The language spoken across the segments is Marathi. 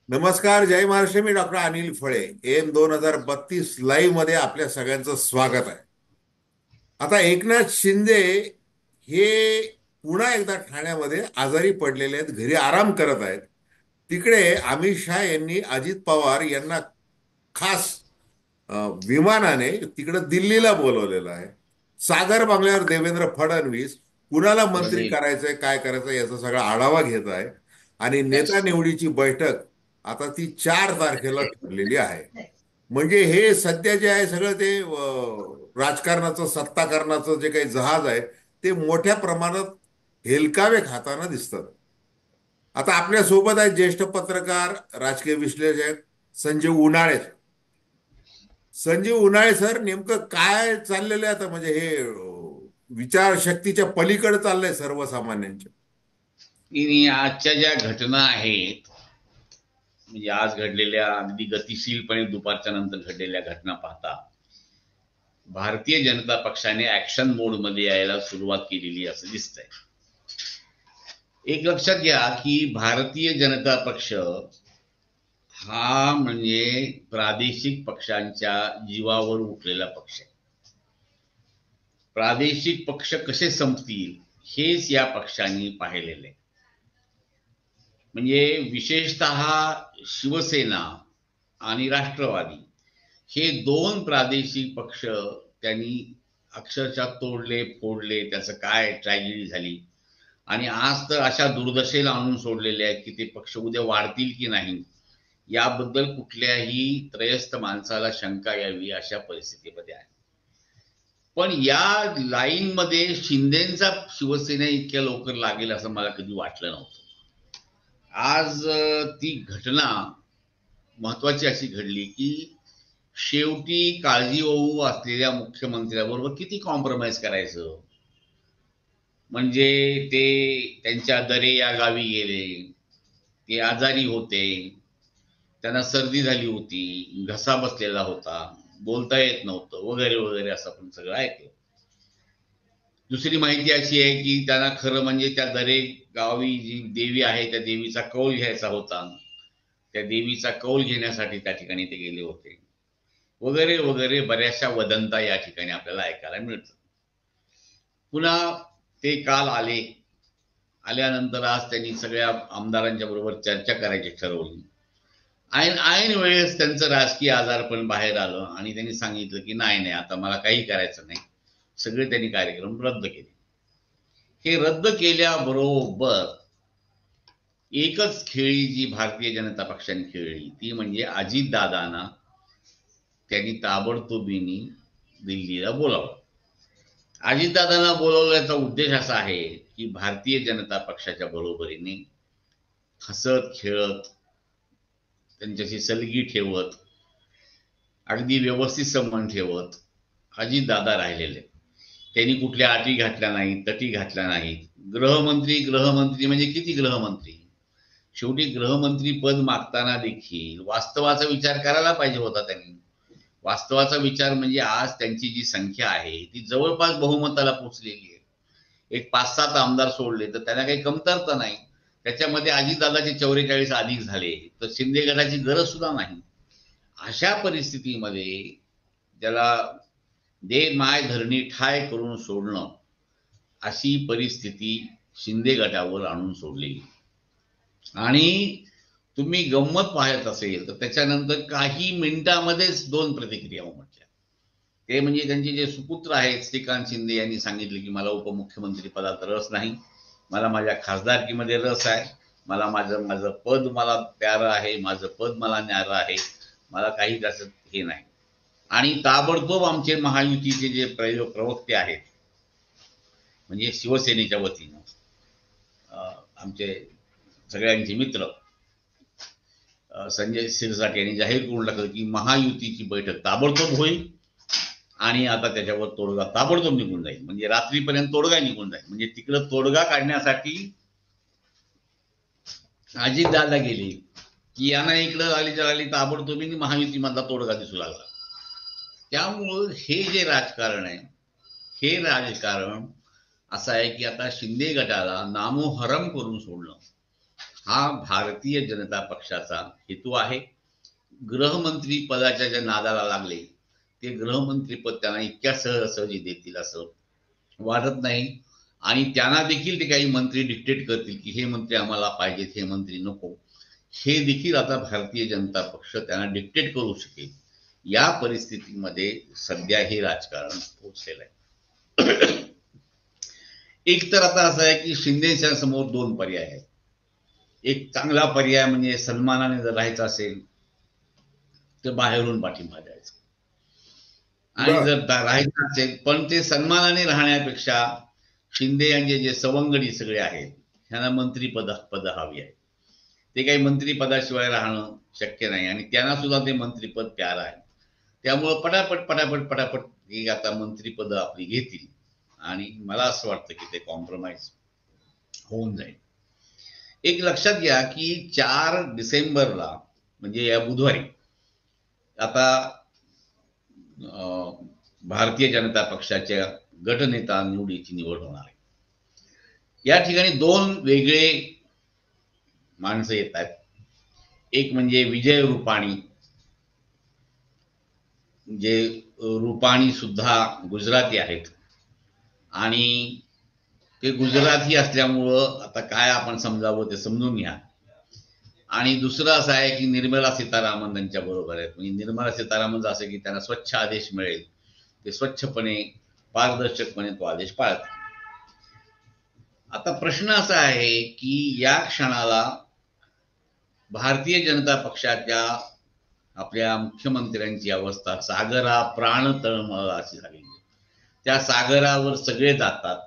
नमस्कार, जय महाराष्ट्र. मी डॉक्टर अनिल फळे. एम 2032 लाईव्ह मध्ये आपल्या सगळ्यांचं स्वागत आहे. आता एकनाथ शिंदे हे पुन्हा एकदा ठाण्यामध्ये आजारी पडलेले आहेत, घरी आराम करत आहेत. तिकडे अमित शहा यांनी अजित पवार यांना खास विमानाने तिकडे दिल्लीला बोलवलेलं आहे. सागर बंगल्यावर देवेंद्र फडणवीस कुणाला मंत्री बघेल. करायचंय, काय करायचं याचा सगळा आढावा घेत आहे. आणि नेता निवडीची बैठक आता ती 4 तारखेला ठरलेली आहे. म्हणजे हे सध्या जे आहे सगळं ते राजकारणाचं, सत्ताकारणाचं जे काही जहाज आहे ते मोठ्या प्रमाणात हेलकावे खाताना दिसतात. आता आपल्या सोबत आहेत ज्येष्ठ पत्रकार, राजकीय विश्लेषक संजीव उन्हाळे. संजीव उन्हाळे सर, नेमकं काय चाललेलं आहे आता? म्हणजे हे विचारशक्तीच्या पलीकडे चाललंय सर्वसामान्यांच्या. आजच्या ज्या घटना आहेत, म्हणजे आज घडलेल्या अगदी गतिशीलपणे दुपारच्या नंतर घडलेल्या घटना पाहता भारतीय जनता पक्षाने ऍक्शन मोड मध्ये यायला सुरुवात केलेली असं दिसतंय. एक लक्षात घ्या की भारतीय जनता पक्ष हा म्हणजे प्रादेशिक पक्षांच्या जीवावर उठलेला पक्ष आहे. प्रादेशिक पक्ष कसे संपतील हेच या पक्षांनी पाहिलेले. म्हणजे विशेषतः शिवसेना आणि राष्ट्रवादी हे दोन प्रादेशिक पक्ष त्यांनी अक्षरशः तोडले फोडले. त्याचं काय ट्रॅजेडी झाली आणि आज तर अशा दुर्दशेला आणून सोडलेले आहेत की ते पक्ष उद्या वाढतील की नाही याबद्दल कुठल्याही त्रयस्थ माणसाला शंका यावी अशा परिस्थितीमध्ये आहे. पण या लाईन मध्ये शिंदेचा शिवसेना इतक्या लवकर लागेल असं मला कधी वाटलं नव्हतं. आज ती घटना महत्वाची अशी घडली की शेवटी काळजीवाहू असलेल्या मुख्यमंत्र्याबरोबर किती कॉम्प्रोमाइज करायचं. म्हणजे ते त्यांच्या दरे या गावी गेले, ते आजारी होते, त्यांना सर्दी झाली होती, घसा बसलेला होता, बोलता येत नव्हतं वगैरे वगैरे असं आपण सगळं ऐकलं. दुसरी माहिती अशी आहे की त्यांना खरं म्हणजे त्या दरे गावी जी देवी आहे त्या देवीचा कौल घ्यायचा होता. त्या देवीचा कौल घेण्यासाठी त्या ठिकाणी ते गेले होते वगैरे वगैरे बऱ्याचशा वदंता या ठिकाणी आपल्याला ऐकायला मिळतात. पुन्हा ते काल आले. आल्यानंतर आज त्यांनी सगळ्या आमदारांच्या बरोबर चर्चा करायची ठरवली. ऐन ऐन वेळेस त्यांचं राजकीय आजारपण बाहेर आलं आणि त्यांनी सांगितलं की नाही नाही आता मला काही करायचं नाही. सगळे त्यांनी कार्यक्रम रद्द केले. हे रद्द केल्याबरोबर एकच खेळी जी भारतीय जनता पक्षाने खेळली ती म्हणजे अजितदादांना त्यांनी ताबडतोबीने दिल्लीला बोलावलं. अजितदादांना बोलावल्याचा उद्देश असा आहे की भारतीय जनता पक्षाच्या बरोबरीने हसत खेळत त्यांच्याशी सलगी ठेवत अगदी व्यवस्थित संबंध ठेवत अजितदादा राहिलेले. त्यांनी कुठल्या अटी घातल्या नाहीत, तटी घातल्या नाहीत. गृहमंत्री गृहमंत्री म्हणजे किती गृहमंत्री? शेवटी गृहमंत्री पद मागताना देखील वास्तवाचा विचार करायला पाहिजे होता त्यांनी. वास्तवाचा विचार म्हणजे आज त्यांची जी संख्या आहे ती जवळपास बहुमताला पोहोचलेली आहे. एक 5-7 आमदार सोडले तर त्यांना काही कमतरता नाही. त्याच्यामध्ये अजितदादाचे 44 अधिक झाले तर शिंदे गटाची गरज सुद्धा नाही. अशा परिस्थितीमध्ये ज्याला दे माय धरणी ठाय करून सोडणं अशी परिस्थिती शिंदे गटावर आणून सोडलेली. आणि तुम्ही गंमत पाहत असेल तर त्याच्यानंतर काही मिनिटांमध्येच 2 प्रतिक्रिया उमटल्या. ते म्हणजे त्यांचे जे सुपुत्र आहेत श्रीकांत शिंदे यांनी सांगितले की मला उपमुख्यमंत्री पदात रस नाही, मला माझ्या खासदारकीमध्ये रस आहे, मला माझं माझं पद मला प्यारं आहे, माझं पद मला न्यारं आहे, मला काही त्याचं हे नाही. आणि ताबडतोब आमचे महायुतीचे जे प्रवक्ते आहेत म्हणजे शिवसेनेच्या वतीनं आमचे सगळ्यांचे मित्र संजय शिरसाट यांनी जाहीर करून टाकलं की महायुतीची बैठक ताबडतोब होईल आणि आता त्याच्यावर तोडगा ताबडतोब निघून जाईल. म्हणजे रात्रीपर्यंत तोडगा निघून जाईल. म्हणजे तिकडं तोडगा काढण्यासाठी अजितदादा गेले की यांना इकडं आली ताबडतोबीने महायुतीमधला तोडगा दिसू लागला. त्यामुळं हे जे राजकारण आहे हे राजकारण असं आहे की आता शिंदे गटाला नामोहरम करून सोडलं हा भारतीय जनता पक्षाचा हेतू आहे. गृहमंत्री पदाच्या ज्या नादाला लागले ते गृहमंत्री पद त्यांना इतक्या सहजासहजी देतील असं वाटत नाही. आणि त्यांना देखील ते काही मंत्री डिक्टेट करतील की हे मंत्री आम्हाला पाहिजेत, हे मंत्री नको, हे देखील आता भारतीय जनता पक्ष त्यांना डिक्टेट करू शकेल. या परिस्थितीमध्ये सध्या हे राजकारण पोहोचलेलं आहे. एक तर आता असं आहे की शिंदेच्या समोर दोन पर्याय आहेत. एक चांगला पर्याय म्हणजे सन्मानाने जर राहायचं असेल तर बाहेरून पाठिंबा द्यायचा, आणि जर राहायचं असेल पण ते सन्मानाने राहण्यापेक्षा शिंदे यांचे जे सवंगडी सगळे आहेत ह्यांना मंत्रीपद हवी आहे. ते काही मंत्रीपदाशिवाय राहणं शक्य नाही आणि त्यांना सुद्धा ते मंत्रीपद प्यार आहे. त्यामुळं पटापट पटापट पटापट ही आता मंत्रीपद आपली घेतील आणि मला असं वाटतं की ते कॉम्प्रोमाइज होऊन जाईल. एक लक्षात घ्या की 4 डिसेंबरला म्हणजे या बुधवारी आता भारतीय जनता पक्षाच्या गटनेता निवडीची निवड होणार आहे. या ठिकाणी 2 वेगळे माणसं येत आहेत. एक म्हणजे विजय रुपाणी, जे रुपाणी सुद्धा गुजराती आहेत आणि ते गुजराती असल्यामुळं आता काय आपण समजावं ते समजून घ्या. आणि दुसरं असं आहे की निर्मला सीतारामन त्यांच्या बरोबर आहेत. म्हणजे निर्मला सीतारामन असं की त्यांना स्वच्छ आदेश मिळेल, ते स्वच्छपणे पारदर्शकपणे तो आदेश पाळतात. आता प्रश्न असा आहे की या क्षणाला भारतीय जनता पक्षाच्या आपल्या मुख्यमंत्र्यांची अवस्था सागरा प्राण तळमळ अशी झाली. त्या सागरावर सगळे जातात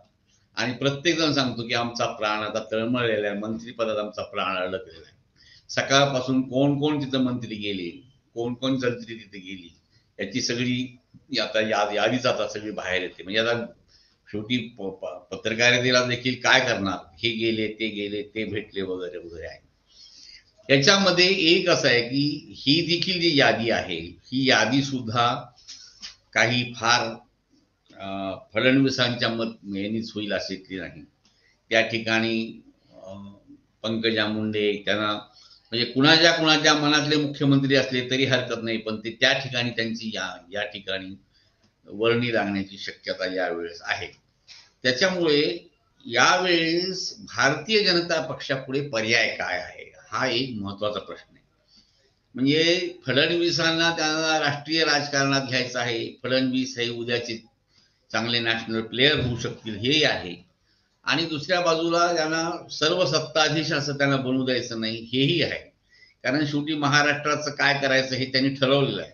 आणि प्रत्येक जण सांगतो की आमचा प्राण आता तळमळलेला आहे, मंत्रिपदात आमचा प्राण अडकलेला आहे. सकाळपासून कोण कोण तिथं मंत्री गेले, कोण कोण मंत्री तिथे गेली, याची सगळी आता यादीच आता सगळी बाहेर येते. म्हणजे आता शेवटी पत्रकारितेला देखील काय करणार, हे गेले ते भेटले वगैरे वगैरे आहे. याच्यामध्ये एक असं आहे की ही देखील जी यादी आहे ही यादी सुद्धा काही फार फडणवीसांच्या यांनीच होईल अशी नाही. त्या ठिकाणी पंकजा मुंडे त्यांना म्हणजे कुणाच्या मनातले मुख्यमंत्री असले तरी हरकत नाही, पण ते त्या ठिकाणी त्यांची या ठिकाणी वर्णी लागण्याची शक्यता यावेळेस आहे. त्याच्यामुळे यावेळेस भारतीय जनता पक्षापुढे पर्याय काय आहे हा एक महत्वाचा प्रश्न आहे. म्हणजे फडणवीसांना त्यांना राष्ट्रीय राजकारणात घ्यायचं आहे, फडणवीस हे उद्याचे चांगले नॅशनल प्लेयर होऊ शकतील हे आहे, आणि दुसऱ्या बाजूला त्यांना सर्व सत्ताधीश असं त्यांना बनवू द्यायचं नाही हेही आहे. कारण शेवटी महाराष्ट्राचं काय करायचं हे त्यांनी ठरवलेलं आहे.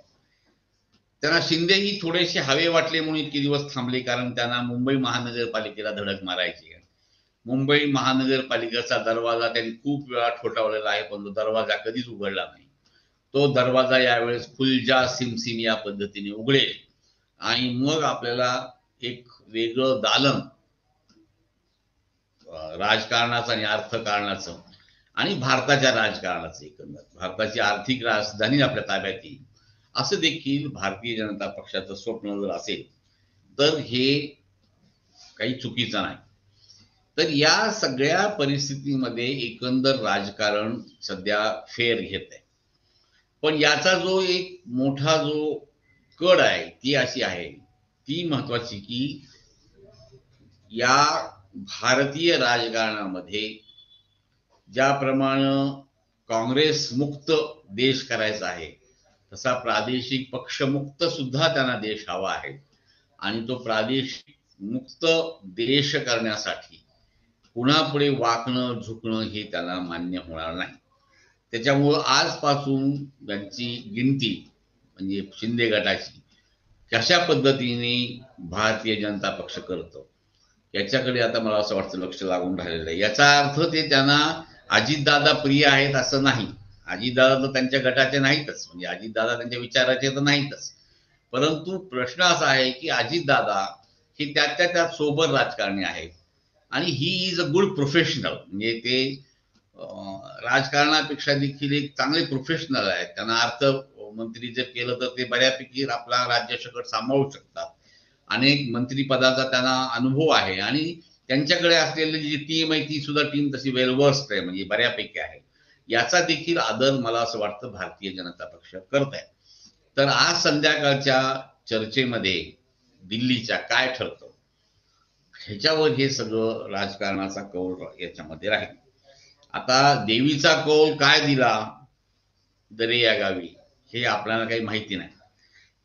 त्यांना शिंदेही थोडेसे हवे वाटले म्हणून इतके दिवस थांबले, कारण त्यांना मुंबई महानगरपालिकेला धडक मारायची आहे. मुंबई महानगरपालिकेचा दरवाजा त्यांनी खूप वेळा ठोठावलेला आहे, पण तो दरवाजा कधीच उघडला नाही. तो दरवाजा यावेळेस फुलजा सिमसिम या पद्धतीने उघडेल आणि मग आपल्याला एक वेगळं दालन राजकारणाचं आणि अर्थकारणाचं आणि भारताच्या राजकारणाचं, एकंदर भारताची आर्थिक राजधानी आपल्या ताब्यात येईल असं देखील भारतीय जनता पक्षाचं स्वप्न जर असेल तर हे काही चुकीचं नाही. तर या सगळ्या परिस्थितीमध्ये एकंदर राजकारण सध्या फेर घेत आहे. पण याचा जो एक मोठा जो कड आहे ती अशी आहे, ती महत्वाची की या भारतीय राजकारणामध्ये ज्याप्रमाणे काँग्रेस मुक्त देश करायचा आहे तसा प्रादेशिक पक्षमुक्त सुद्धा त्यांना देश हवा आहे. आणि तो प्रादेशिक मुक्त देश करण्यासाठी कुणापुढे वाकणं झुकणं हे त्यांना मान्य होणार नाही. त्याच्यामुळं आजपासून त्यांची गिनती म्हणजे शिंदे गटाची कशा पद्धतीने भारतीय जनता पक्ष करतो याच्याकडे आता मला असं वाटतं लक्ष लागून राहिलेलं आहे. याचा अर्थ ते त्यांना अजितदादा प्रिय आहेत असं नाही. अजितदादा तर त्यांच्या गटाचे नाहीतच, म्हणजे अजितदादा त्यांच्या विचाराचे तर नाहीतच. परंतु प्रश्न असा आहे की अजितदादा हे त्यात सोबर राजकारणी आहेत आणि he is a good professional. म्हणजे ते राजकारणापेक्षा देखील एक चांगले प्रोफेशनल आहेत. त्यांना अर्थमंत्री जर केलं तर ते बऱ्यापैकी आपला राज्य शकट सांभाळू शकतात. अनेक मंत्रिपदाचा त्यांना अनुभव आहे आणि त्यांच्याकडे असलेली जी टीम आहे ती सुद्धा टीम तशी वेल वर्स्ट आहे, म्हणजे बऱ्यापैकी आहे. याचा देखील आदर मला असं वाटतं भारतीय जनता पक्ष करत आहे. तर आज संध्याकाळच्या चर्चेमध्ये दिल्लीच्या काय ठरतं ह्याच्यावर हे सगळं राजकारणाचा कौल याच्यामध्ये राहील. आता देवीचा कौल काय दिला दरे या गावी हे आपल्याला काही माहिती नाही,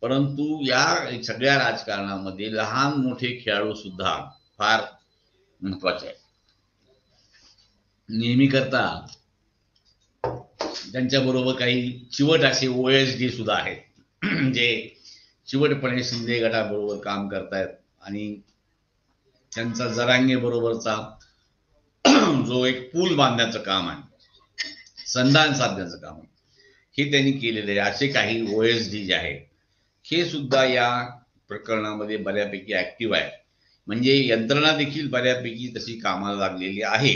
परंतु या सगळ्या राजकारणामध्ये लहान मोठे खेळाडू सुद्धा फार महत्वाचे आहे. नेहमी करता त्यांच्याबरोबर काही चिवट असे OSD सुद्धा आहेत जे चिवटपणे शिंदे गटाबरोबर काम करतायत आणि त्यांचा जरांगे बरोबरचा जो एक पूल बांधण्याचं काम आहे, संधान साधण्याचं काम आहे, हे त्यांनी केलेले आहे. असे काही OSD जे आहेत हे सुद्धा या प्रकरणामध्ये बऱ्यापैकी ऍक्टिव्ह आहे. म्हणजे यंत्रणा देखील बऱ्यापैकी तशी कामाला लागलेली आहे.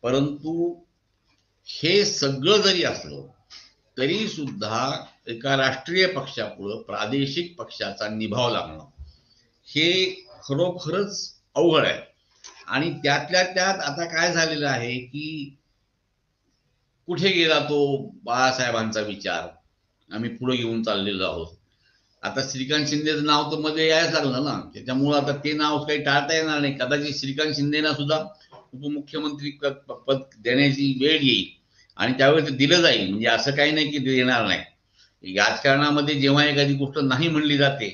परंतु हे सगळं जरी असलं तरी सुद्धा एका राष्ट्रीय पक्षापुढं प्रादेशिक पक्षाचा निभाव लागणं हे खरोखरच अवघड आहे. आणि त्यातल्या त्यात आता काय झालेलं आहे की कुठे गेला तो बाळासाहेबांचा विचार, आम्ही पुढे घेऊन चाललेलो आहोत. आता श्रीकांत शिंदेचं नाव तर मध्ये यायच लागलं ना, त्याच्यामुळं आता ते नाव काही टाळता येणार नाही. कदाचित श्रीकांत शिंदेना सुद्धा उपमुख्यमंत्री पद देण्याची वेळ येईल आणि त्यावेळेस ते दिलं जाईल. म्हणजे असं काही नाही की देणार नाही. राजकारणामध्ये जेव्हा एखादी गोष्ट नाही म्हणली जाते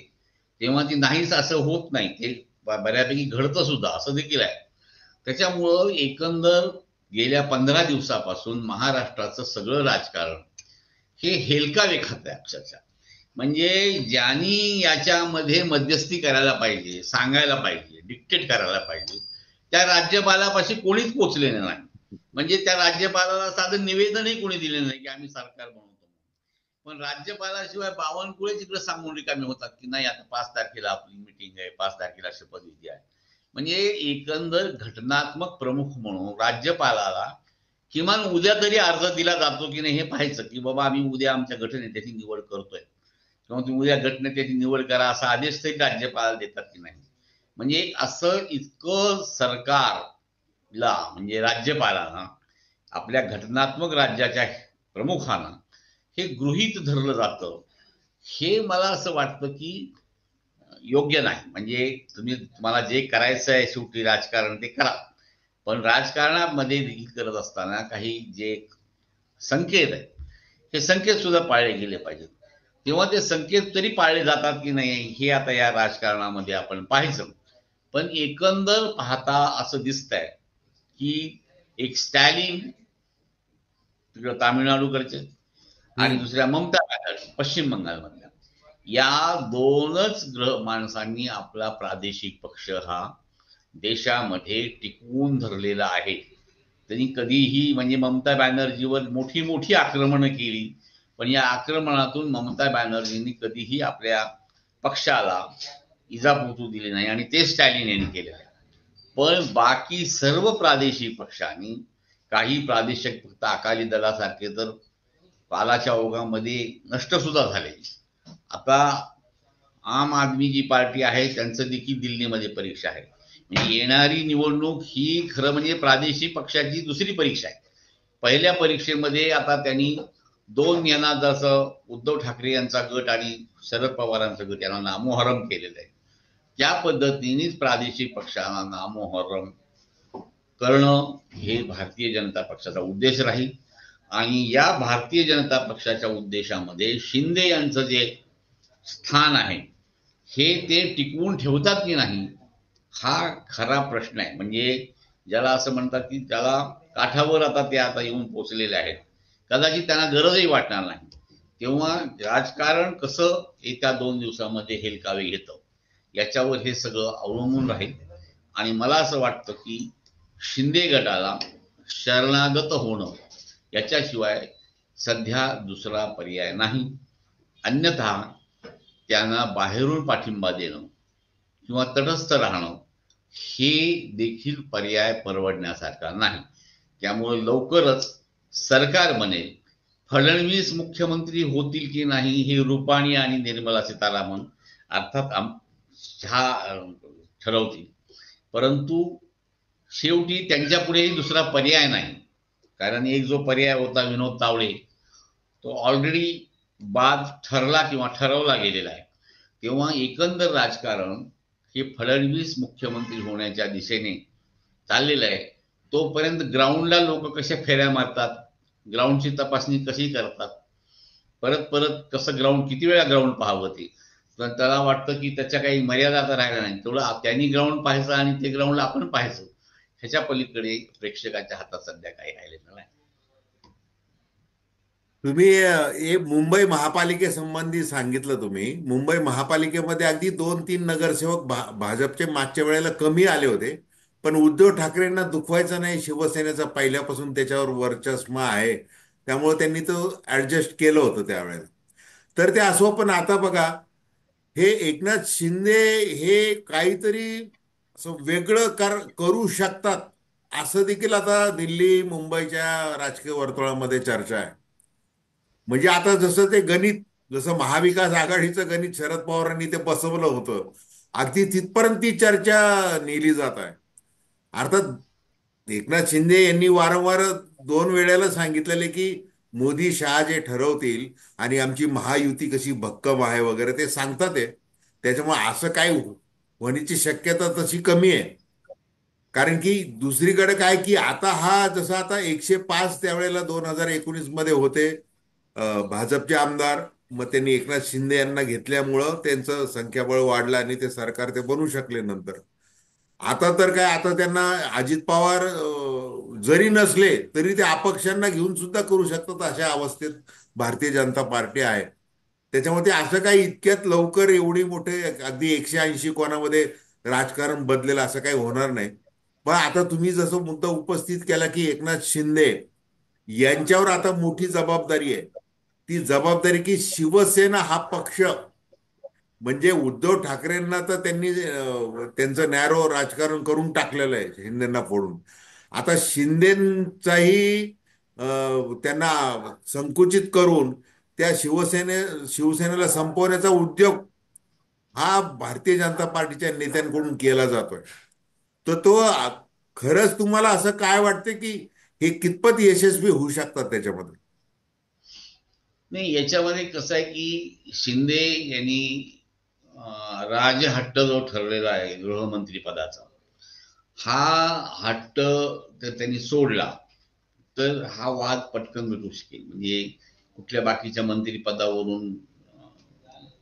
तेव्हा ती नाहीच असं होत नाही, ते बऱ्यापैकी घडतं सुद्धा, असं देखील आहे. त्याच्यामुळं एकंदर गेल्या 15 दिवसापासून महाराष्ट्राचं सगळं राजकारण हे हेलकावे खात आहे अक्षरशः. म्हणजे ज्यांनी याच्यामध्ये मध्यस्थी करायला पाहिजे, सांगायला पाहिजे, डिक्टेट करायला पाहिजे, त्या राज्यपालापाशी कोणीच पोचलेलं नाही. म्हणजे त्या राज्यपालाला साधं निवेदनही कोणी दिलेलं नाही की आम्ही सरकार बनवतो. पण राज्यपालाशिवाय बावनकुळे तिकडे सांगून रिकामे होतात की नाही आता 5 तारखेला आपली मिटिंग आहे, 5 तारखेला शपथविधी आहे. म्हणजे एकंदर घटनात्मक प्रमुख म्हणून राज्यपालाला किमान उद्या तरी अर्ज दिला जातो की नाही हे पाहायचं की बाबा आम्ही उद्या आमच्या गटनेत्याची निवड करतोय किंवा तुम्ही उद्या गटनेत्याची निवड करा असा आदेश तरी राज्यपाल देतात की नाही. म्हणजे असं इतकं सरकारला म्हणजे राज्यपालांना आपल्या घटनात्मक राज्याच्या प्रमुखांना हे गृहीत धरलं जातं, हे मला असं वाटतं की योग्य नाही. म्हणजे तुम्हाला जे करायचं आहे शेवटी राजकारण ते करा, पण राजकारणामध्ये देखील करत असताना काही जे संकेत आहेत हे संकेत सुद्धा पाळले गेले पाहिजेत. तेव्हा ते संकेत तरी पाळले जातात की नाही हे आता या राजकारणामध्ये आपण पाहायचं. पण एकंदर पाहता असं दिसतंय की एक स्टॅलिन तिकडं तामिळनाडूकडचे आणि दुसऱ्या ममता बॅनर्जी पश्चिम बंगालमधल्या, या दोनच माणसांनी आपला प्रादेशिक पक्ष हा देशामध्ये टिकवून धरलेला आहे. त्यांनी कधीही म्हणजे ममता बॅनर्जीवर मोठी मोठी आक्रमणं केली, पण या आक्रमणातून ममता बॅनर्जींनी कधीही आपल्या पक्षाला इजा पोचू दिली नाही आणि ते स्टॅलिन यांनी केलेलं आहे. पण बाकी सर्व प्रादेशिक पक्षांनी, काही प्रादेशिक फक्त अकाली दलासारखे तर कालाच्या ओघामध्ये नष्ट सुद्धा झाले. आता आम आदमी जी पार्टी आहे त्यांचं देखील दिल्लीमध्ये परीक्षा आहे. म्हणजे येणारी निवडणूक ही खरं म्हणजे प्रादेशिक पक्षाची दुसरी परीक्षा आहे. पहिल्या परीक्षेमध्ये आता त्यांनी दोन यांना जसं उद्धव ठाकरे यांचा गट आणि शरद पवारांचा गट यांना नामोहरम केलेलं आहे, त्या पद्धतीनेच प्रादेशिक पक्षांना नामोहरम करणं हे भारतीय जनता पक्षाचा उद्देश राहील. आणि या भारतीय जनता पक्षाच्या उद्देशामध्ये शिंदे यांचं जे स्थान आहे हे ते टिकवून ठेवतात की नाही हा खरा प्रश्न आहे. म्हणजे ज्याला असं म्हणतात की त्याला काठावर आता ते आता येऊन पोचलेले आहेत, कदाचित त्यांना गरजही वाटणार नाही. तेव्हा राजकारण कसं येत्या 2 दिवसामध्ये हेलकावे घेतं याच्यावर हे सगळं अवलंबून राहील. आणि मला असं वाटतं की शिंदे गटाला शरणागत होणं याच्याशिवाय सध्या दुसरा पर्याय नाही. अन्यथा त्यांना बाहेरून पाठिंबा देणं किंवा तटस्थ राहणं हे देखील पर्याय परवडण्यासारखा नाही. त्यामुळे लवकरच सरकार बनेल. फडणवीस मुख्यमंत्री होतील की नाही हे रुपाणी आणि निर्मला सीतारामन अर्थात ठरवतील. परंतु शेवटी त्यांच्यापुढेही दुसरा पर्याय नाही. कारण एक जो पर्याय होता विनोद तावडे, तो ऑलरेडी बाद ठरला किंवा ठरवला गेलेला आहे. तेव्हा एकंदर राजकारण हे फडणवीस मुख्यमंत्री होण्याच्या दिशेने चाललेलं आहे. तोपर्यंत ग्राउंडला लोक कशा फेऱ्या मारतात, ग्राउंडची तपासणी कशी करतात, परत परत कसं ग्राउंड, किती वेळा ग्राउंड पाहावं ते, तर त्याला वाटतं की त्याच्या काही मर्यादा आता राहिल्या नाही. तेवढं त्यांनी ग्राउंड पाहायचं आणि ते ग्राउंडला आपण पाहायचं, ह्याच्या पलीकडे प्रेक्षकाच्या हातात सध्या काही राहिलेलं नाही. तुम्ही हे मुंबई महापालिकेसंबंधी सांगितलं. तुम्ही मुंबई महापालिकेमध्ये अगदी 2-3 नगरसेवक भाजपचे मागच्या वेळेला कमी आले होते, पण उद्धव ठाकरेंना दुखवायचं नाही, शिवसेनेचा पहिल्यापासून त्याच्यावर वर्चस्व आहे, त्यामुळे त्यांनी तो ऍडजस्ट केलं होतं त्यावेळेला. तर ते असो, पण आता बघा, हे एकनाथ शिंदे हे काहीतरी असं वेगळं करू शकतात, असं देखील आता दिल्ली मुंबईच्या राजकीय वर्तुळामध्ये चर्चा आहे. म्हणजे आता जसं ते गणित, जसं महाविकास आघाडीचं गणित शरद पवारांनी ते बसवलं होतं, अगदी तिथपर्यंत ती चर्चा नेली जात आहे. अर्थात एकनाथ शिंदे यांनी वारंवार 2 वेळेला सांगितलेले की मोदी शहा जे ठरवतील आणि आमची महायुती कशी भक्कम आहे वगैरे ते सांगतात आहे. त्याच्यामुळे असं काय होण्याची शक्यता तशी कमी आहे. कारण की दुसरीकडे काय की आता हा जसा आता 105 त्यावेळेला 2019 मध्ये होते भाजपचे आमदार, मग त्यांनी एकनाथ शिंदे यांना घेतल्यामुळं त्यांचं संख्याबळ वाढलं आणि ते सरकार ते बनवू शकले नंतर. आता तर काय, आता त्यांना अजित पवार जरी नसले तरी ते अपक्षांना घेऊन सुद्धा करू शकतात, अशा अवस्थेत भारतीय जनता पार्टी आहे. त्याच्यामुळे ते असं काही इतक्यात लवकर एवढी मोठे अगदी 180 कोणामध्ये राजकारण बदलेलं असं काही होणार नाही. पण आता तुम्ही जसं मुद्दा उपस्थित केला की एकनाथ शिंदे यांच्यावर आता मोठी जबाबदारी आहे. ती जबाबदारी की शिवसेना हा पक्ष, म्हणजे उद्धव ठाकरेंना तर त्यांनी त्यांचं नॅरो राजकारण करून टाकलेलं आहे शिंदेना फोडून. आता शिंदेचाही त्यांना संकुचित करून त्या शिवसेनेला संपवण्याचा उद्योग हा भारतीय जनता पार्टीच्या नेत्यांकडून केला जातोय. तर तो खरंच तुम्हाला असं काय वाटतं की हे कितपत यशस्वी होऊ शकतात त्याच्यामध्ये? नाही, याच्यामध्ये कसं आहे की शिंदे यांनी राजहट्ट जो ठरलेला आहे गृहमंत्री पदाचा, हा हट्ट जर त्यांनी सोडला तर हा वाद पटकन मिटू शकेल. म्हणजे कुठल्या बाकीच्या मंत्रिपदावरून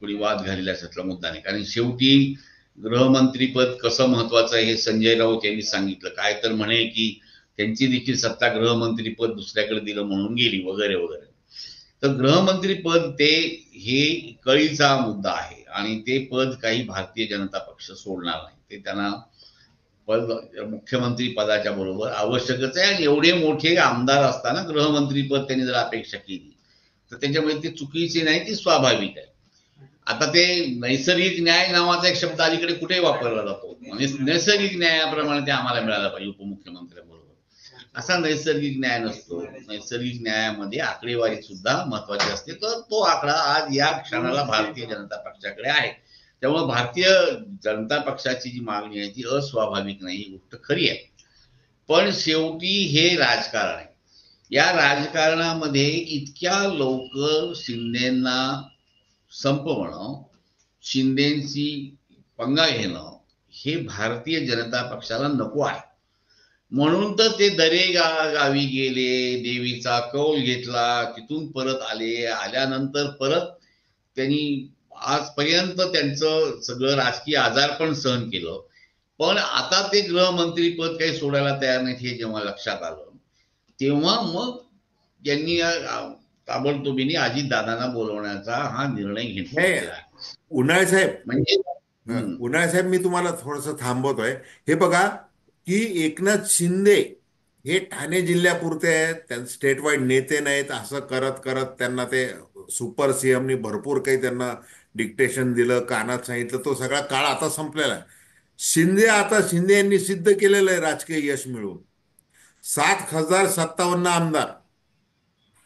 कोणी वाद घालेला असायचा मुद्दा नाही. कारण शेवटी गृहमंत्रीपद कसं महत्वाचं आहे हे संजय राऊत यांनी सांगितलं. काय तर म्हणे की त्यांची देखील सत्ता गृहमंत्रीपद दुसऱ्याकडे दिलं म्हणून गेली वगैरे वगैरे. तर गृहमंत्री पद ते हे कळीचा मुद्दा आहे आणि ते पद काही भारतीय जनता पक्ष सोडणार नाही. ते त्यांना पद मुख्यमंत्री पदाच्या बरोबर आवश्यकच आहे. आणि एवढे मोठे आमदार असताना गृहमंत्री पद त्यांनी जर अपेक्षा केली तर त्याच्यामुळे ती चुकीची नाही, ती स्वाभाविक आहे. आता ते नैसर्गिक न्याय नावाचा एक शब्द अलीकडे कुठेही वापरला जातो, म्हणजे नैसर्गिक न्यायाप्रमाणे ते आम्हाला मिळालं पाहिजे उपमुख्यमंत्र्यांबरोबर. असा नैसर्गिक न्याय नसतो. नैसर्गिक न्यायामध्ये आकडेवारी सुद्धा महत्वाची असते. तर तो आकडा आज या क्षणाला भारतीय जनता पक्षाकडे आहे. त्यामुळे भारतीय जनता पक्षाची जी मागणी आहे ती अस्वाभाविक नाही, ही गोष्ट खरी आहे. पण शेवटी हे राजकारण आहे. या राजकारणामध्ये इतक्या लवकर शिंदेना संपवणं, शिंदेची पंगा घेणं, हे भारतीय जनता पक्षाला नको आहे. म्हणून तर ते गावी गेले, देवीचा कौल घेतला, तिथून परत आले. आल्यानंतर परत त्यांनी आजपर्यंत त्यांचं सगळं राजकीय आजार पण सहन केलं. पण आता ते गृहमंत्री पद काही सोडायला तयार नाहीत हे जेव्हा लक्षात आलं, तेव्हा मग यांनी ताबडतोबीने अजितदादांना बोलवण्याचा हा निर्णय नाही, घेतलेला आहे. उन्हाळे साहेब, म्हणजे उन्हाळे साहेब, मी तुम्हाला थोडंसं थांबवतोय. हे बघा की एकनाथ शिंदे हे ठाणे जिल्ह्यापुरते आहेत, त्यांचे स्टेट वाईड नेते नाहीत. असं करत करत त्यांना ते सुपर सीएमनी भरपूर काही त्यांना डिक्टेशन दिलं, कानात सांगितलं, तो सगळा काळ आता संपलेला आहे. शिंदे यांनी सिद्ध केलेलं आहे राजकीय यश मिळवून. 7 खासदार, 57 आमदार,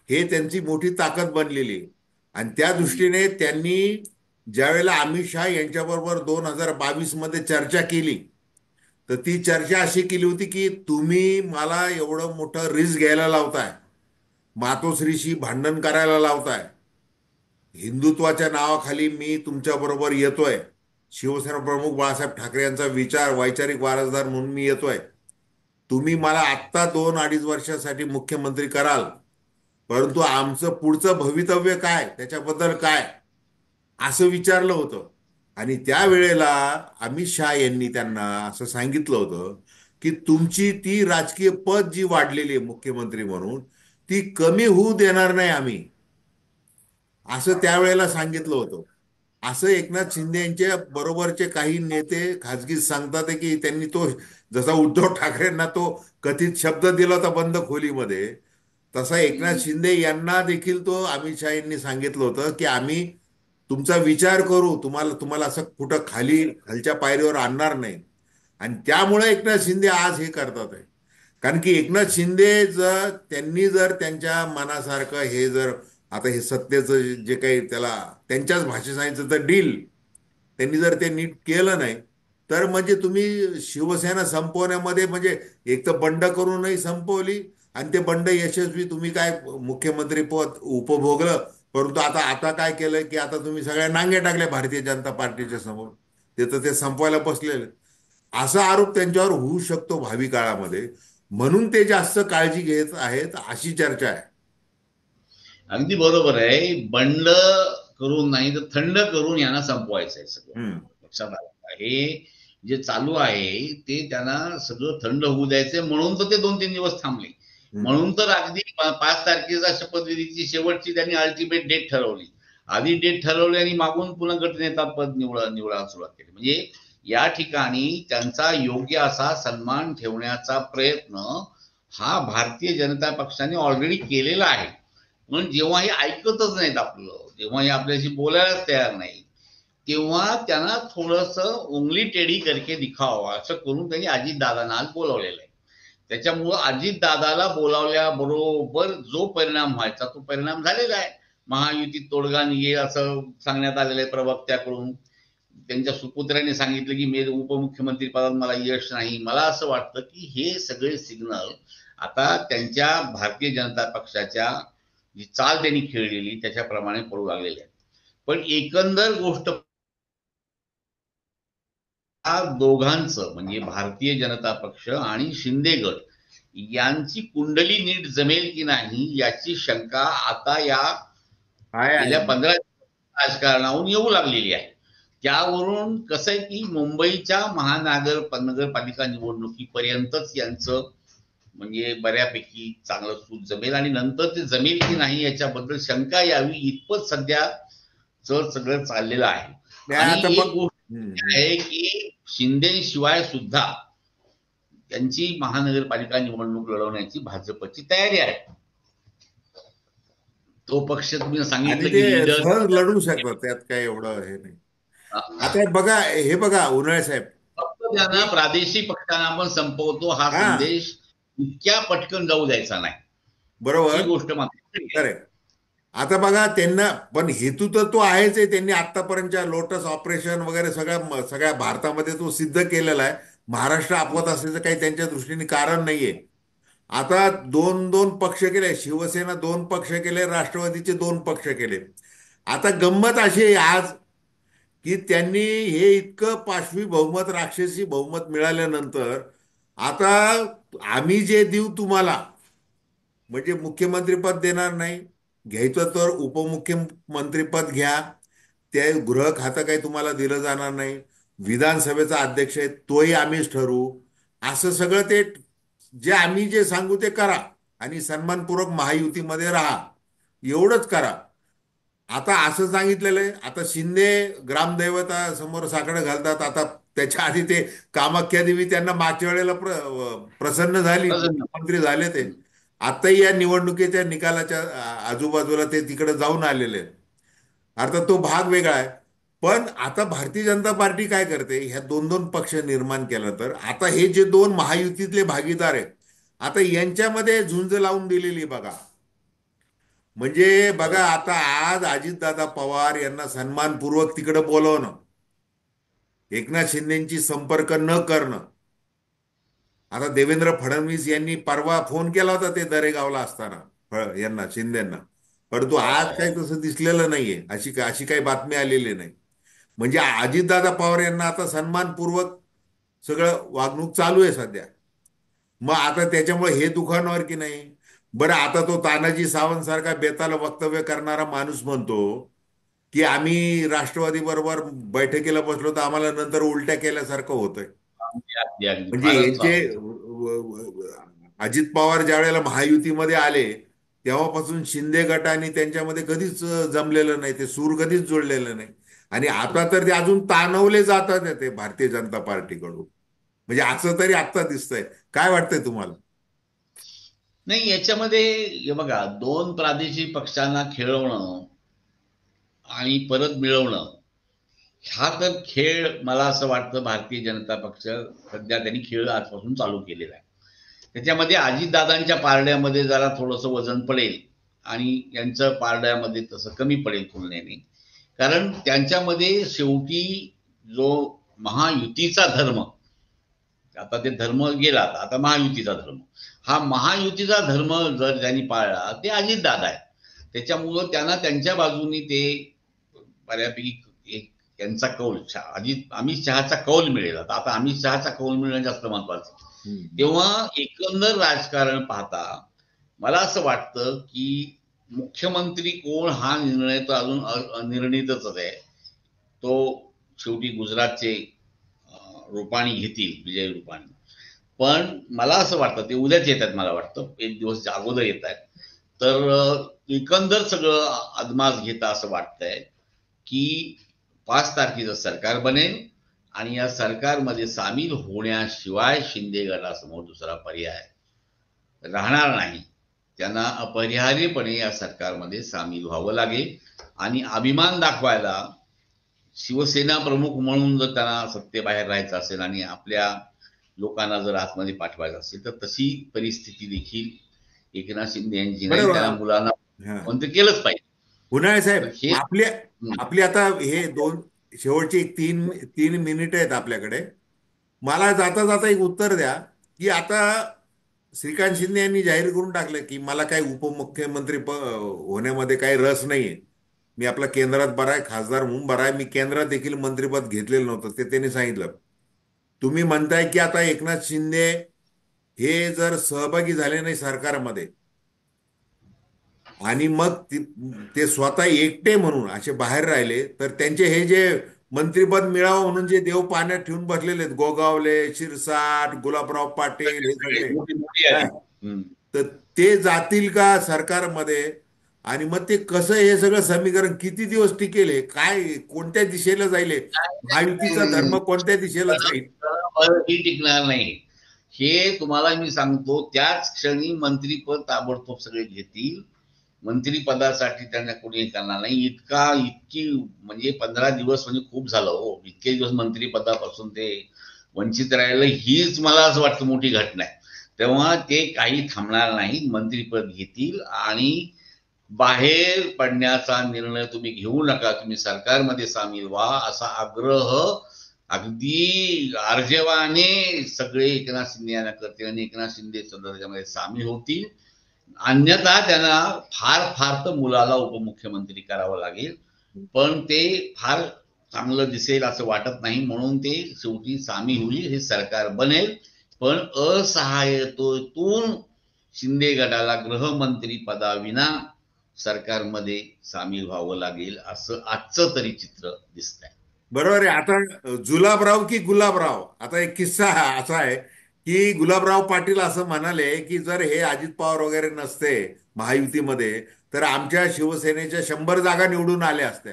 हे त्यांची मोठी ताकद बनलेली आहे. आणि त्या दृष्टीने त्यांनी ज्यावेळेला अमित शहा यांच्याबरोबर 2022 मध्ये चर्चा केली, तर ती चर्चा अशी केली होती की तुम्ही मला एवढं मोठं रिस्क घ्यायला लावताय, मातोश्रीशी भांडण करायला लावताय, हिंदुत्वाच्या नावाखाली मी तुमच्या बरोबर येतोय, शिवसेना प्रमुख बाळासाहेब ठाकरे यांचा विचार वैचारिक वारसदार म्हणून मी येतोय, तुम्ही मला आत्ता 2-2.5 वर्षासाठी मुख्यमंत्री कराल, परंतु आमचं पुढचं भवितव्य काय, त्याच्याबद्दल काय, असं विचारलं होतं. आणि त्यावेळेला अमित शहा यांनी त्यांना असं सांगितलं होतं की तुमची ती राजकीय पद जी वाढलेली आहे मुख्यमंत्री म्हणून, ती कमी होऊ देणार नाही आम्ही, असं त्यावेळेला सांगितलं होतं. असं एकनाथ शिंदे यांच्या बरोबरचे काही नेते खासगी सांगतात की त्यांनी तो, जसा उद्धव ठाकरेंना तो कथित शब्द दिला होता बंद खोलीमध्ये, तसा एकनाथ शिंदे यांना देखील तो अमित शहा यांनी सांगितलं होतं की आम्ही तुमचा विचार करू, तुम्हाला तुम्हाला असं कुठं खालच्या पायरीवर आणणार नाही. आणि त्यामुळे एकनाथ शिंदे आज हे करतात आहे. कारण की एकनाथ शिंदे जर त्यांनी जर त्यांच्या मनासारखं हे जर आता हे सत्तेचं जे काही त्याला त्यांच्याच भाषेत सांगितलं तर डील, त्यांनी जर ते नीट केलं नाही, तर म्हणजे तुम्ही शिवसेना संपवण्यामध्ये म्हणजे एक तर बंड करूनही संपवली, आणि ते बंड यशस्वी तुम्ही काय मुख्यमंत्री पद उपभोगलं. परंतु आता आता काय केलंय की आता तुम्ही सगळ्या नांगे टाकल्या भारतीय जनता पार्टीच्या समोर, ते तर ते संपवायला बसलेले. असा आरोप त्यांच्यावर होऊ शकतो भावी काळामध्ये, म्हणून ते जास्त काळजी घेत आहेत अशी चर्चा आहे. अगदी बरोबर आहे. बंड करून नाही तर थंड करून यांना संपवायचं आहे सगळं. हम्म. लक्षात आलं का? हे जे चालू आहे ते त्यांना सगळं थंड होऊ द्यायचंय, म्हणून तर ते 2-3 दिवस थांबले. हम्म. म्हणून तर अगदी 5 तारखेचा शपथविधीची शेवटची त्यांनी अल्टिमेट डेट ठरवली. आधी डेट ठरवली आणि मागून पुन्हा गटनेता पद निवडायला सुरुवात केली. म्हणजे या ठिकाणी त्यांचा योग्य असा सन्मान ठेवण्याचा प्रयत्न हा भारतीय जनता पक्षाने ऑलरेडी केलेला आहे. म्हणून जेव्हा हे ऐकतच नाहीत आपलं, जेव्हा हे आपल्याशी बोलायलाच तयार नाही, तेव्हा त्यांना थोडस उंगली टेढ़ी करके दिखावा असं करून त्यांनी अजितदादांना आज बोलावलेलं आहे. त्याच्यामुळं अजितदादाला बोलावल्याबरोबर जो परिणाम व्हायचा तो परिणाम झालेला आहे. महायुतीत तोडगा निघेल असं सांगण्यात आलेलं आहे प्रवक्त्याकडून. त्यांच्या सुपुत्रांनी सांगितलं की मी उपमुख्यमंत्री पदात मला यश नाही. मला असं वाटतं की हे सगळे सिग्नल आता त्यांच्या भारतीय जनता पक्षाच्या जी चाल त्यांनी खेळलेली त्याच्याप्रमाणे पडू लागलेले आहेत. पण एकंदर गोष्ट या दोघांचं म्हणजे भारतीय जनता पक्ष आणि शिंदे गट यांची कुंडली नीट जमेल की नाही याची शंका आता या आहे. गेल्या 15 राजकारणाहून येऊ लागलेली आहे. त्यावरून कसं आहे की मुंबईच्या नगरपालिका निवडणुकीपर्यंतच यांचं म्हणजे बऱ्यापैकी चांगलं सूत जमेल, आणि नंतर ते जमेल की नाही याच्याबद्दल शंका यावी इतपत सध्या सगळं चाललेलं आहे. नाही, आता आणि एक मग गोष्ट आहे की शिंदे शिवाय सुद्धा त्यांची महानगरपालिका निवडणूक लढवण्याची भाजपची तयारी आहे. तो पक्ष तुम्ही आणि सांगितलं ते की लीडर सहज लढू शकतात, त्यात काय एवढं हे नाही. आता बघा, हे बघा उन्हाळे साहेब, फक्त त्यांना की प्रादेशिक पक्षांना आपण संपवतो हा हा, संदेश इतक्या पटकन जाऊ द्यायचा नाही, ही बरोबर, गोष्ट मात्र खरंय. आता बघा त्यांना पण हेतू तर तो आहेच आहे, त्यांनी आतापर्यंतच्या लोटस ऑपरेशन वगैरे सगळ्या सगळ्या भारतामध्ये तो सिद्ध केलेला आहे. महाराष्ट्र आपवत असल्याचं काही त्यांच्या दृष्टीने कारण नाहीये. आता दोन दोन पक्ष केले, शिवसेना 2 पक्ष केले, राष्ट्रवादीचे 2 पक्ष केले. आता गंमत अशी आहे आज की त्यांनी हे इतकं पाशवी बहुमत, राक्षसी बहुमत मिळाल्यानंतर आता आम्ही जे देऊ तुम्हाला, म्हणजे मुख्यमंत्रीपद देणार नाही, घ्यायचं तर उपमुख्यमंत्रीपद घ्या, ते गृह खातं काही तुम्हाला दिलं जाणार नाही, विधानसभेचा अध्यक्ष आहे तोही आम्हीच ठरवू, असं सगळं ते जे आम्ही जे सांगू ते करा आणि सन्मानपूर्वक महायुतीमध्ये राहा, एवढंच करा. आता असं सांगितलेलं आहे. आता शिंदे ग्रामदैवता समोर साकडं घालतात. आता त्याच्या आधी ते कामाख्या देवी त्यांना मागच्या वेळेला प्रसन्न झाली, प्रसन्न. मुख्यमंत्री झाले ते. आताही या निवडणुकीच्या निकालाच्या आजूबाजूला ते तिकडे जाऊन आलेले आहेत. अर्थात तो भाग वेगळा आहे. पण आता भारतीय जनता पार्टी काय करते, ह्या 2-2 पक्ष निर्माण केला तर आता हे जे 2 महायुतीतले भागीदार आहेत, आता यांच्यामध्ये झुंज लावून दिलेली बघा. म्हणजे बघा, आता आज अजितदादा पवार यांना सन्मानपूर्वक तिकडे बोलवणं, एकनाथ शिंदेची संपर्क न करणं, आता देवेंद्र फडणवीस यांनी परवा फोन केला होता ते दरेगावला असताना यांना शिंदेना, परंतु आज काही तसं दिसलेलं नाहीये, अशी काही बातमी आलेली नाही. म्हणजे अजितदादा पवार यांना आता सन्मानपूर्वक सगळं वागणूक चालू आहे सध्या. मग आता त्याच्यामुळे हे दुखावणार की नाही? बरं, आता तो तानाजी सावंत सारखा बेताल वक्तव्य करणारा माणूस म्हणतो की आम्ही राष्ट्रवादी बरोबर बैठकीला बसलो तर आम्हाला नंतर उलट्या केल्यासारखं होतंय. अगदी अगदी अगदी म्हणजे फारच यांचे चालू. अजित पवार ज्या वेळेला महायुतीमध्ये आले तेव्हापासून शिंदे गट आणि त्यांच्यामध्ये कधीच जमलेलं नाही, ते सूर कधीच जुळलेलं नाही. आणि आता तर ते अजून ताणवले जातात आहे ते भारतीय जनता पार्टीकडून. म्हणजे असं तरी आत्ता दिसतंय. काय वाटतंय तुम्हाला? नाही, याच्यामध्ये हे बघा, दोन प्रादेशिक पक्षांना खेळवणं आणि परत मिळवणं, हा तर खेळ मला असं वाटतं भारतीय जनता पक्ष सध्या त्यांनी खेळ आजपासून चालू केलेला आहे. त्याच्यामध्ये अजितदादांच्या पारड्यामध्ये जरा थोडंसं वजन पडेल आणि यांचं पारड्यामध्ये तसं कमी पडेल तुलनेने. कारण त्यांच्यामध्ये शेवटी जो महायुतीचा धर्म, आता ते धर्म गेला, आता महायुतीचा धर्म, हा महायुतीचा धर्म जर त्यांनी पाळला ते अजितदादा आहे. त्याच्यामुळं त्यांना त्यांच्या बाजूनी ते बऱ्यापैकी एक त्यांचा कौल, अमित शहाचा कौल मिळेल. आता अमित शहाचा कौल मिळणं जास्त महत्वाचं. तेव्हा एकंदर राजकारण पाहता मला असं वाटतं की मुख्यमंत्री कोण हा निर्णय तर अजून अनिर्णितच आहे. तो शेवटी गुजरातचे रुपाणी घेतील, विजय रुपाणी. पण मला असं वाटतं ते उद्याच येत आहेत, मला वाटतं एक दिवस अगोदर येत आहेत. तर एकंदर सगळं अदमास घेता असं वाटतंय की 5 तारखेचं सरकार बनेल आणि या सरकारमध्ये सामील होण्याशिवाय शिंदे गटासमोर दुसरा पर्याय राहणार नाही. त्यांना अपरिहार्यपणे या सरकारमध्ये सामील व्हावं लागेल. आणि अभिमान दाखवायला शिवसेना प्रमुख म्हणून जर त्यांना सत्तेबाहेर राहायचं असेल आणि आपल्या लोकांना जर आतमध्ये पाठवायचं असेल तर तशी परिस्थिती देखील एकनाथ शिंदे यांची नाही. त्यांना बरोबर. मुलांना हा. मंत्री केलंच पाहिजे. उन्हाळे साहेब, तर हे आपल्या आपली आता हे दोन शेवटची तीन तीन मिनिट आहेत आपल्याकडे. मला जाता जाता एक उत्तर द्या की आता श्रीकांत शिंदे यांनी जाहीर करून टाकलं की मला काही उपमुख्यमंत्री होण्यामध्ये काही रस नाहीये. मी आपला केंद्रात बरा आहे, खासदार म्हणून बरा आहे, मी केंद्रात देखील मंत्रिपद घेतलेलं नव्हतं ते त्यांनी सांगितलं. तुम्ही म्हणताय की आता एकनाथ शिंदे हे जर सहभागी झाले नाही सरकारमध्ये आणि मग ते स्वतः एकटे म्हणून असे बाहेर राहिले तर त्यांचे हे जे मंत्रिपद मिळावं म्हणून जे देव पाण्यात ठेवून बसलेले आहेत, गोगावले, शिरसाट, गुलाबराव पाटील, हे सगळे, मोठी मोठी हा, आली. तर ते जातील का सरकारमध्ये? आणि मग ते कसं, हे सगळं समीकरण किती दिवस टिकेल? हे काय, कोणत्या दिशेला जाईल? महायुतीचा धर्म कोणत्या दिशेला जाईल? ही टिकणार नाही. हे तुम्हाला मी सांगतो, त्याच क्षणी मंत्रीपद ताबडतोब सगळे घेतील. मंत्रिपदासाठी त्यांना कोणी करणार नाही. इतकी म्हणजे 15 दिवस म्हणजे खूप झालं हो. इतके दिवस मंत्रिपदापासून ते वंचित राहिलं, हीच मला असं वाटतं मोठी घटना आहे. तेव्हा ते काही थांबणार नाही, मंत्रिपद घेतील आणि बाहेर पडण्याचा निर्णय तुम्ही घेऊ नका, तुम्ही सरकारमध्ये सामील व्हा असा आग्रह अगदी आर्जवाने सगळे एकनाथ शिंदे यांना करतील आणि एकनाथ शिंदे त्याच्यामध्ये सामील होतील. अन्यथा त्यांना फार फार तर मुलाला उपमुख्यमंत्री करावं लागेल. पण ते फार चांगलं दिसेल असं वाटत नाही, म्हणून ते शेवटी सामील होईल, हे सरकार बनेल. पण असहाय्यतेतून शिंदे गटाला गृहमंत्री पदाविना सरकारमध्ये सामील व्हावं लागेल, असं आजचं तरी चित्र दिसतंय. बरोबर आहे. आता जुलाबराव की गुलाबराव, आता एक किस्सा असा आहे की गुलाबराव पाटील असं म्हणाले की जर हे अजित पवार वगैरे नसते महायुतीमध्ये तर आमच्या शिवसेनेच्या 100 जागा निवडून आल्या असत्या.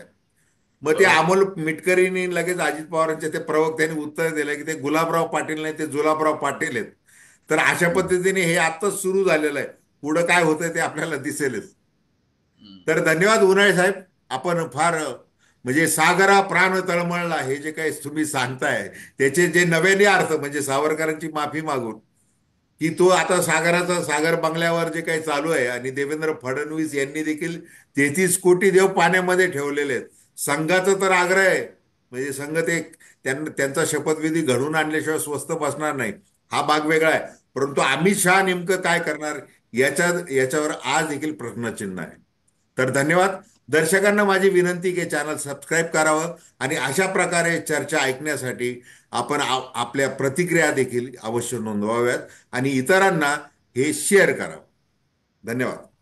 मग ते बरोबर. अमोल मिटकरींनी लगेच अजित पवारांच्या ते प्रवक्त्यांनी उत्तर दिलं की ते गुलाबराव पाटील नाही, ते जुलाबराव पाटील आहेत. तर अशा पद्धतीने हे आत्ताच सुरू झालेलं आहे. पुढं काय होतंय ते आपल्याला दिसेलच. तर धन्यवाद उन्हाळे साहेब, आपण फार म्हणजे सागरा प्राण तळमळला हे जे काही तुम्ही सांगताय त्याचे जे नव्याने अर्थ, म्हणजे सावरकरांची माफी मागून की तो आता सागराचा, सागर बंगल्यावर जे काही चालू आहे, आणि देवेंद्र फडणवीस यांनी देखील 33 कोटी देव पाण्यामध्ये ठेवलेले आहेत. संघाचा तर आग्रह आहे, म्हणजे संघ ते त्यांचा शपथविधी घडून आणल्याशिवाय स्वस्त बसणार नाही. हा भाग वेगळा आहे. परंतु अमित शहा नेमकं काय करणार याच्यावर आज देखील प्रश्नचिन्ह आहे. तर धन्यवाद. दर्शकांना माझी विनंती की चॅनल सबस्क्राईब करावं आणि अशा प्रकारे चर्चा ऐकण्यासाठी आपण आपल्या प्रतिक्रिया देखील अवश्य नोंदवाव्यात आणि इतरांना हे शेअर करावं. धन्यवाद.